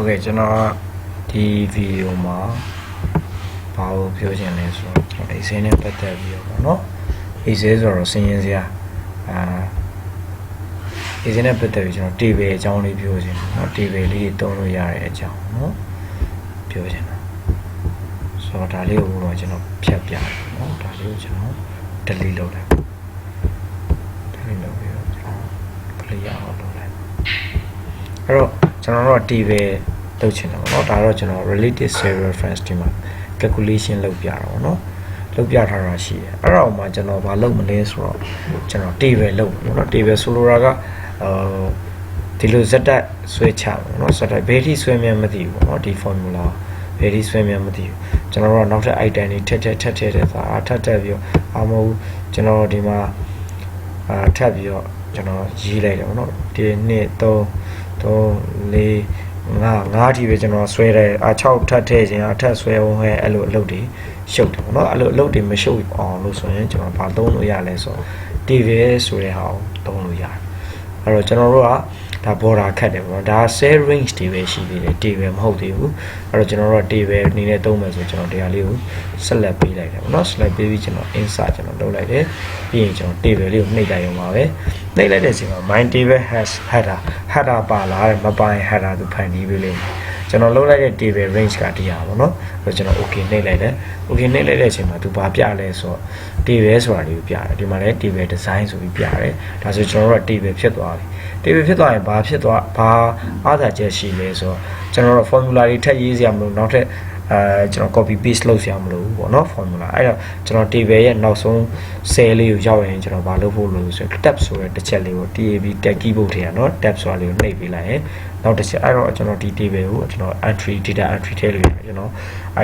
Okay,ကျွန်တော်ဒီဗီဒီယိုမှာဘာကိုပြောချင်လဲဆိုတော့ Excel နဲ့ပတ်သက်ပြီးတော့ပေါ့နော် Excel ဆိုတော့စင်ရင်စရာExcel နဲ့ပတ်သက်ပြီးကျွန်တော် table အကြောင်းလေးပြောချင်တယ်เนาะ table လေးသုံးလို့ရတဲ့အကြောင်းเนาะပြောချင်တာဆိုတော့ဒါလေးကိုတော့ကျွန်တော်ဖြတ်ပြတယ်เนาะဒါလေးကိုကျွန်တော် delete လုပ်လိုက် delete လုပ်ပြီးတော့ကျွန်တော် clear အောင်လုပ်လိုက်အဲ့တော့ကျွန်တော်တို့ table လုပ်ချင်တယ်ပေါ့နော်ဒါတော့ကျွန်တော် related cell reference ဒီမှာ calculation လုပ်ပြတာပေါ့နော်လုပ်ပြထားတာရှိတယ်အဲ့တော့မှကျွန်တော်ဘာလုပ်မလဲဆိုတော့ကျွန်တော် table လုပ်ပေါ့နော် table ဆိုလိုတာကဒီလိုဇက်တက်ဆွဲချပေါ့နော်ဇက်တက်ဘယ်ထိဆွဲမြန်မသိဘူးပေါ့နော်ဒီ formula ဘယ်ထိဆွဲမြန်မသိဘူးကျွန်တော်တို့နောက်ထပ် item တွေထပ်ဆိုတာထပ်ပြီးတော့အမဟုတ်ကျွန်တော်ဒီမှာထပ်ပြီးတော့ကျွန်တော်ရေးလိုက်တယ်ပေါ့နော်ဒီ2 3 4 5ထိပဲကျွန်တော်ဆွဲတယ်6ထပ်ထည့်ခြင်းထပ်ဆွဲအောင်ဟဲ့အဲ့လိုအလုပ်တွေရှုပ်တယ်ပေါ့နော်အဲ့လိုအလုပ်တွေမရှုပ်အောင်လို့ဆိုရင်ကျွန်တော်ဘာသုံးလို့ရလဲဆိုတော့ table ဆိုတဲ့ဟာကိုသုံးလို့ရတယ်အဲ့တော့ကျွန်တော်တို့ကဒါ border ခတ်တယ်ပေါ့နော်ဒါ cell range တွေပဲရှိသေးတယ် table မဟုတ်သေးဘူးအဲ့တော့ကျွန်တော်တို့က table အနေနဲ့သုံးမယ်ဆိုကျွန်တော်တရားလေးကို select ပေးလိုက်တယ်ပေါ့နော် select ပေးပြီးကျွန်တော် insert ကျွန်တော်လုပ်လိုက်တယ်ပြီးရင်ကျွန်တော် table လေးကိုနှိပ်လိုက်ရုံပါပဲနှိပ်လိုက်တဲ့အချိန်မှာ my table has header ပါလာတယ်မပါရင် header သူဖန်တီးပေးလိမ့်မယ်ကျွန်တော်လုပ်လိုက်တဲ့ table range ကတရားပေါ့နော်အဲ့တော့ကျွန်တော် okay နှိပ်လိုက်တယ် okay နှိပ်လိုက်တဲ့အချိန်မှာသူဘာပြလဲဆိုတော့ table ဆိုတာလေးကိုပြတယ်ဒီမှာလည်း table design ဆိုပြီးပြတယ်ဒါဆိုကျွန်တော်တို့က table ဖြစ်သွားပြီ table ဖြစ်သွားရင်ဘာအားသာချက်ရှိလဲဆိုတော့ကျွန်တော်တို့ formula တွေထပ်ရေးစရာမလိုနောက်ထပ်ကျွန်တော် copy paste လုပ်စရာမလိုဘူးပေါ့နော် formula အဲ့တော့ကျွန်တော် table ရဲ့နောက်ဆုံး cell လေးကိုရောက်ရင်ကျွန်တော်ဘာလုပ်ဖို့လို့ဆိုရင် tab ဆိုတဲ့တစ်ချက်လေးကို tab tab keyboard ထဲကနော် tab ဆိုတာလေးကိုနှိပ်ပေးလိုက်ရင်နောက်တစ်ချက်အဲ့တော့ကျွန်တော်ဒီ table ကိုကျွန်တော် data entry ထည့်လို့ရတယ်ကျွန်တော်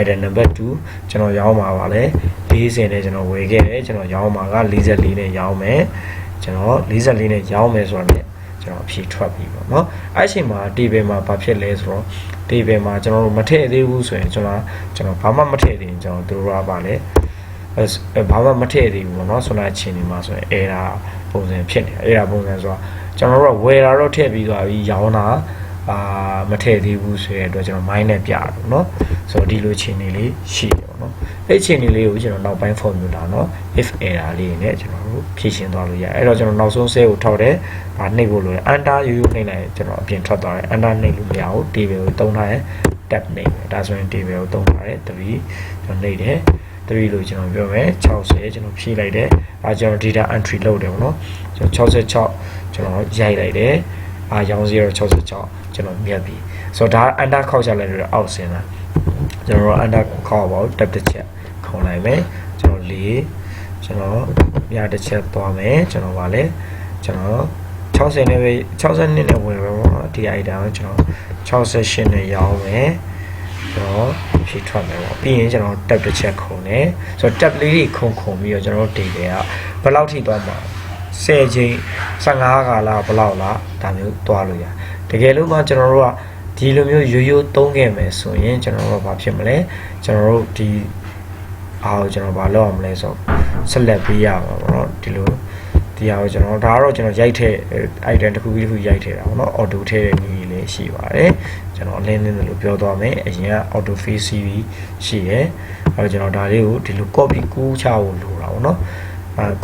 item number 2ကျွန်တော်ရောင်းမှာပါလေ40နဲ့ကျွန်တော်ဝယ်ခဲ့တယ်ကျွန်တော်ရောင်းမှာက44နဲ့ရောင်းမယ်ကျွန်တော်44နဲ့ရောင်းမယ်ဆိုတော့ကျွန်တော်အဖြေထွက်ပြီပေါ့နော်အဲ့အချိန်မှာ table မှာဘာဖြစ်လဲဆိုတော့ table မှာကျွန်တော်တို့မထည့်သေးဘူးဆိုရင်ကျွန်တော်ဘာမှမထည့်သေးရင်ကျွန်တော်တို့ကပါလေဘာမှမထည့်သေးဘူးပေါ့နော်ဆိုတော့အချိန်ဒီမှာဆိုရင် error ပုံစံဖြစ်နေerror ပုံစံဆိုတော့ကျွန်တော်တို့ကဝယ်တာတော့ထည့်ပြီးသွားပြီရောင်းတာမထည့်သေးဘူးဆိုတဲ့အတွက်ကျွန်တော် minus နဲ့ပြတယ်ပေါ့နော်ဆိုတော့ဒီလိုအခြေအနေလေးရှိတယ်ပေါ့နော်အဲ့အခြေအနေလေးကိုကျွန်တော်နောက်ပိုင်း formula เนาะ if error လေးနဲ့ကျွန်တော်တို့ဖြည့်ရှင်းသွားလို့ရတယ်အဲ့တော့ကျွန်တော်နောက်ဆုံး cell ကိုထောက်တယ်ဒါနှိပ်ဖို့လိုတယ် under ရိုးရိုးနှိပ်လိုက်ကျွန်တော်အပြင်ထွက်သွားတယ် under နှိပ်လို့မရဘူး table ကိုတုံးထားတယ် tab နှိပ်တယ်ဒါဆိုရင် table ကိုတုံးထားတယ်3ကျွန်တော်နှိပ်တယ်3လို့ကျွန်တော်ပြောမယ်60ကျွန်တော်ဖြည့်လိုက်တယ်အဲကျွန်တော် data entry လုပ်တယ်ပေါ့နော်ကျွန်တော်66ကျွန်တော်ရိုက်လိုက်တယ်ရောင်း066ကျွန်တော်မြတ်ပြီဆိုတော့ဒါ under ခောက်ချလိုက်လို့အောက်ဆင်းတာကျွန်တော် under ခောက်ပါဘူး tab တစ်ချက်ခုံလိုက်မယ်ကျွန်တော်4ကျွန်တော်မြတ်တစ်ချက်သွားမယ်ကျွန်တော်ဗာလဲကျွန်တော်60နဲ့ပဲ62နဲ့ဝင်ပဲပေါ့နော်ဒီ item ကိုကျွန်တော်68နဲ့ရောင်းမယ်ကျွန်တော်ဖြည့်ထွက်မယ်ပေါ့ပြီးရင်ကျွန်တော် tab တစ်ချက်ခုံတယ်ဆိုတော့ tab လေးတွေခုံပြီးတော့ကျွန်တော် data ကဘယ်လောက်ထိသွားမှာ10ချိန်15ကာလဘယ်လောက်လားဒါမျိုးသွားလို့ရတကယ်လို့မှကျွန်တော်တို့ကဒီလိုမျိုးရိုးရိုးသုံးခဲ့မယ်ဆိုရင်ကျွန်တော်တို့ဘာဖြစ်မလဲကျွန်တော်တို့ဒီအားကိုကျွန်တော်ဘာလုပ်အောင်မလဲဆိုဆက်လက်ပေးရမှာပေါ့နော်ဒီလိုဒီအားကိုကျွန်တော်ဒါကတော့ကျွန်တော်ရိုက်တဲ့ item တစ်ခုပြီးတစ်ခုရိုက်ထည့်တာပေါ့နော် auto ထည့်တဲ့နည်းလေးရှိပါတယ်ကျွန်တော်အလင်းလေးလို့ပြောသွားမယ်အရင်က auto fill cv ရှိရယ်အဲတော့ကျွန်တော်ဒါလေးကိုဒီလို copy ကူးချဖို့လိုတာပေါ့နော်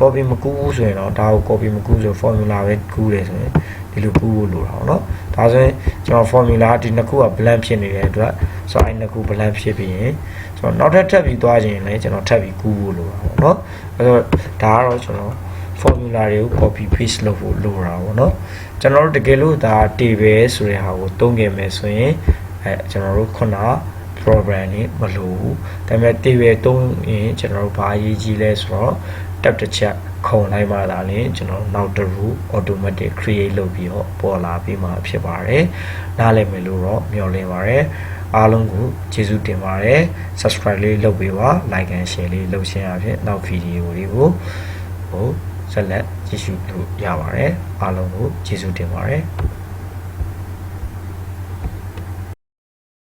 copy မကူးဘူးဆိုရင်တော့ဒါကို copy မကူးဆို formula ပဲကူးတယ်ဆိုရင်ဒီလိုကူးဖို့လိုတာပေါ့နော်ဒါဆိုရင်ကျွန်တော် formula ဒီနှစ်ခုက blank ဖြစ်နေတဲ့အတွက်ဆိုတော့အဲ့နှစ်ခု blank ဖြစ်ပြီးရင်ဆိုတော့နောက်ထပ်ပြီးသွားခြင်းလည်းကျွန်တော်ထပ်ပြီးကူးဖို့လိုတာပေါ့နော်အဲ့တော့ဒါကတော့ကျွန်တော် formula တွေကို copy paste လုပ်ဖို့လိုတာပေါ့နော်ကျွန်တော်တို့တကယ်လို့ဒါ table ဆိုတဲ့ဟာကိုသုံးခဲ့မယ်ဆိုရင်ကျွန်တော်တို့ခုန program นี่မလိုဘူးဒါပေမဲ့ table သုံးရင်ကျွန်တော်တို့ဘာရေးကြည့်လဲဆိုတော့ tab တစ်ချက်ခုံလိုက်မှသာလင်ကျွန်တော်နောက်တစ်ခု automatic create လုပ်ပြီးတော့ပေါ်လာပြီးမှဖြစ်ပါတယ်နားလည်မယ်လို့တော့မျှော်လင့်ပါတယ်အားလုံးကိုကျေးဇူးတင်ပါတယ် subscribe လေးလုပ်ပေးပါ like and share လေးလုပ်ခြင်းအပြင်နောက်ဗီဒီယိုတွေကိုဆက်လက်ကြည့်ရှုလို့ရပါတယ်အားလုံးကိုကျေးဇူးတင်ပါတယ်